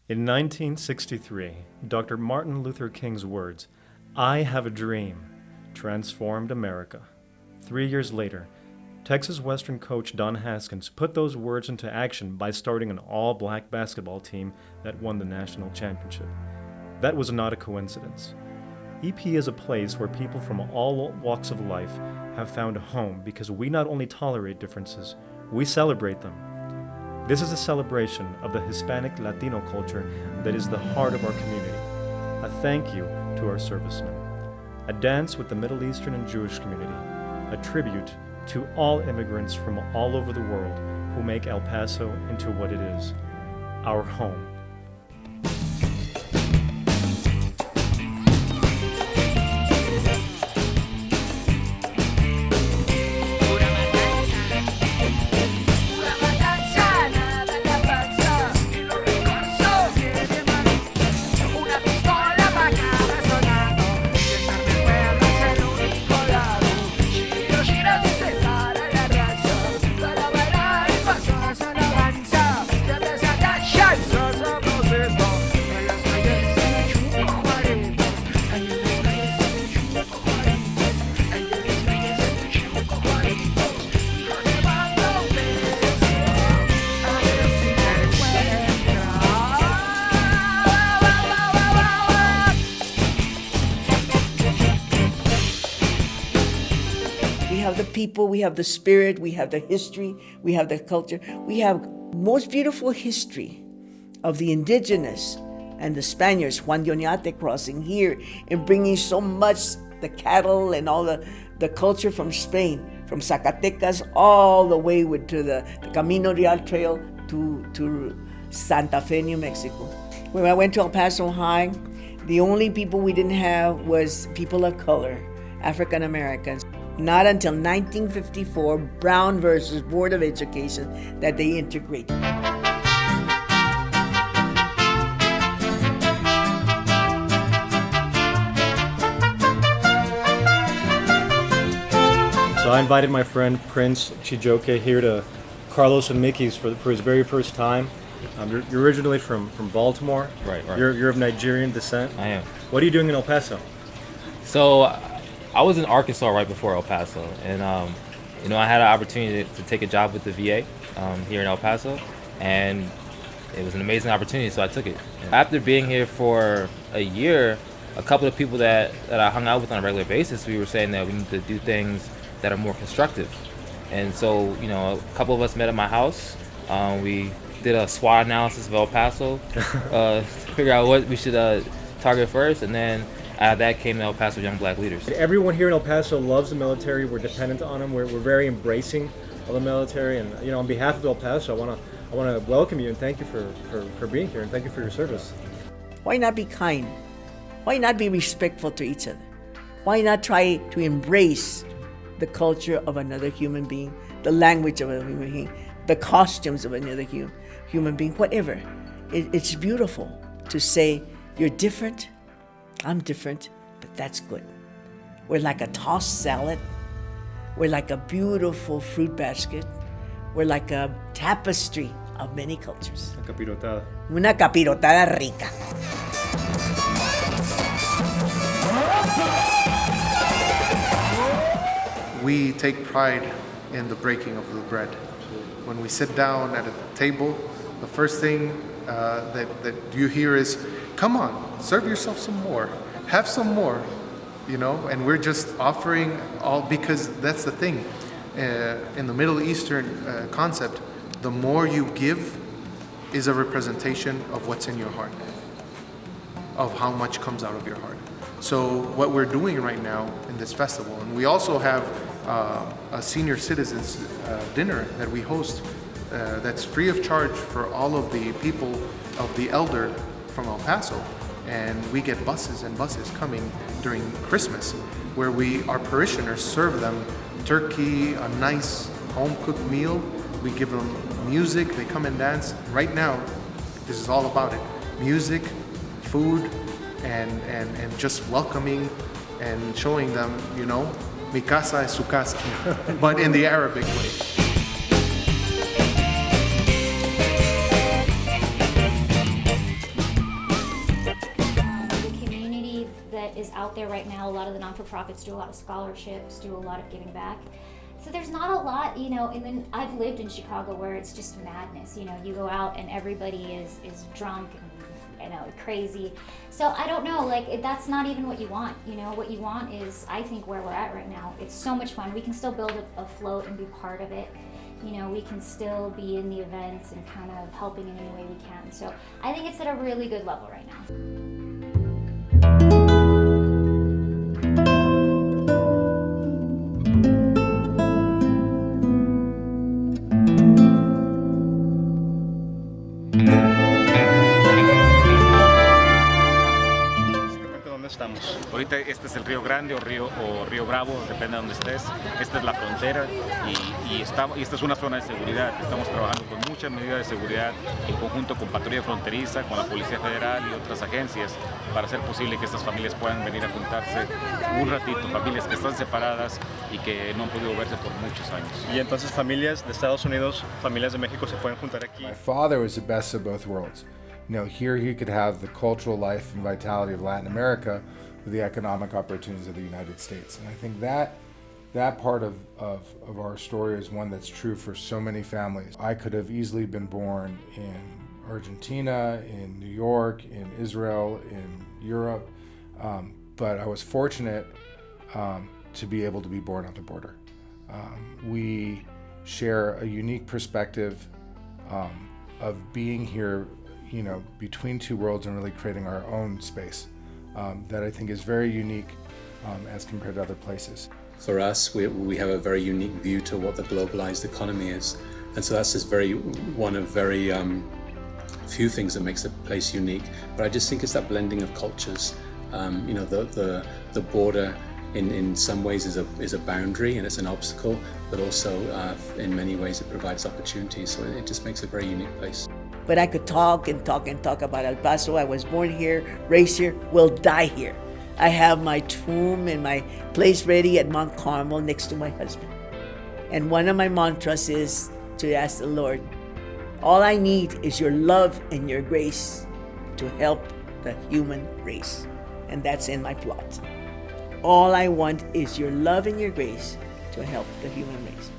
In 1963, Dr. Martin Luther King's words, "I have a dream," transformed America. 3 years later, Texas Western coach Don Haskins put those words into action by starting an all-black basketball team that won the national championship. That was not a coincidence. EP is a place where people from all walks of life have found a home because we not only tolerate differences, we celebrate them. This is a celebration of the Hispanic Latino culture that is the heart of our community. A thank you to our servicemen. A dance with the Middle Eastern and Jewish community. A tribute to all immigrants from all over the world who make El Paso into what it is, our home. We have the people, we have the spirit, we have the history, we have the culture. We have most beautiful history of the indigenous and the Spaniards, Juan de Oñate crossing here and bringing so much, the cattle and all the culture from Spain, from Zacatecas all the way to the Camino Real Trail to Santa Fe, New Mexico. When I went to El Paso High, the only people we didn't have was people of color, African Americans. Not until 1954, Brown versus Board of Education, that they integrated. So I invited my friend Prince Chijoke here to Carlos and Mickey's for his very first time. You're originally from Baltimore. Right. You're of Nigerian descent. I am. What are you doing in El Paso? So I was in Arkansas right before El Paso, and I had an opportunity to take a job with the VA here in El Paso, and it was an amazing opportunity, so I took it. After being here for a year, a couple of people that I hung out with on a regular basis, we were saying that we need to do things that are more constructive. And so, a couple of us met at my house. We did a SWOT analysis of El Paso to figure out what we should target first, and then out of that came the El Paso Young Black Leaders. Everyone here in El Paso loves the military. We're dependent on them. We're very embracing of the military. And on behalf of El Paso, I want to welcome you and thank you for being here and thank you for your service. Why not be kind? Why not be respectful to each other? Why not try to embrace the culture of another human being, the language of another human being, the costumes of another human being, whatever. It's beautiful to say, you're different, I'm different, but that's good. We're like a tossed salad. We're like a beautiful fruit basket. We're like a tapestry of many cultures. Una capirotada. Una capirotada rica. We take pride in the breaking of the bread. When we sit down at a table, the first thing that you hear is, come on, serve yourself some more, have some more, and we're just offering all, because that's the thing. In the Middle Eastern concept, the more you give is a representation of what's in your heart, of how much comes out of your heart. So what we're doing right now in this festival, and we also have a senior citizens dinner that we host that's free of charge for all of the people of the elder from El Paso. And we get buses and buses coming during Christmas where our parishioners serve them turkey, a nice home-cooked meal. We give them music, they come and dance. Right now, this is all about it. Music, food, and just welcoming and showing them, mi casa es su casa, but in the Arabic way. is out there right now. A lot of the non-for-profits do a lot of scholarships, do a lot of giving back. So there's not a lot, and then I've lived in Chicago where it's just madness. You go out and everybody is drunk and crazy. So I don't know, that's not even what you want. What you want is, I think, where we're at right now. It's so much fun. We can still build a float and be part of it. We can still be in the events and kind of helping in any way we can. So I think it's at a really good level right now. ¿Dónde estamos? Ahorita este es el Río Grande o Río Bravo, depende de donde estés. Esta es la frontera y esta es una zona de seguridad. Estamos trabajando con muchas medidas de seguridad en conjunto con Patrulla Fronteriza, con la Policía Federal y otras agencias para hacer posible que estas familias puedan venir a juntarse un ratito, familias que están separadas y que no han podido verse por muchos años. Y entonces familias de Estados Unidos, familias de México se pueden juntar aquí. My father was the best of both worlds. Here he could have the cultural life and vitality of Latin America with the economic opportunities of the United States. And I think that part of our story is one that's true for so many families. I could have easily been born in Argentina, in New York, in Israel, in Europe, but I was fortunate to be able to be born on the border. We share a unique perspective of being here, between two worlds and really creating our own space that I think is very unique as compared to other places. For us, we have a very unique view to what the globalized economy is, and so that's just one of very few things that makes the place unique. But I just think it's that blending of cultures. The border in some ways is a boundary and it's an obstacle, but also in many ways it provides opportunities. So it just makes a very unique place. But I could talk and talk and talk about El Paso. I was born here, raised here, will die here. I have my tomb and my place ready at Mount Carmel next to my husband. And one of my mantras is to ask the Lord, all I need is your love and your grace to help the human race. And that's in my plot. All I want is your love and your grace to help the human race.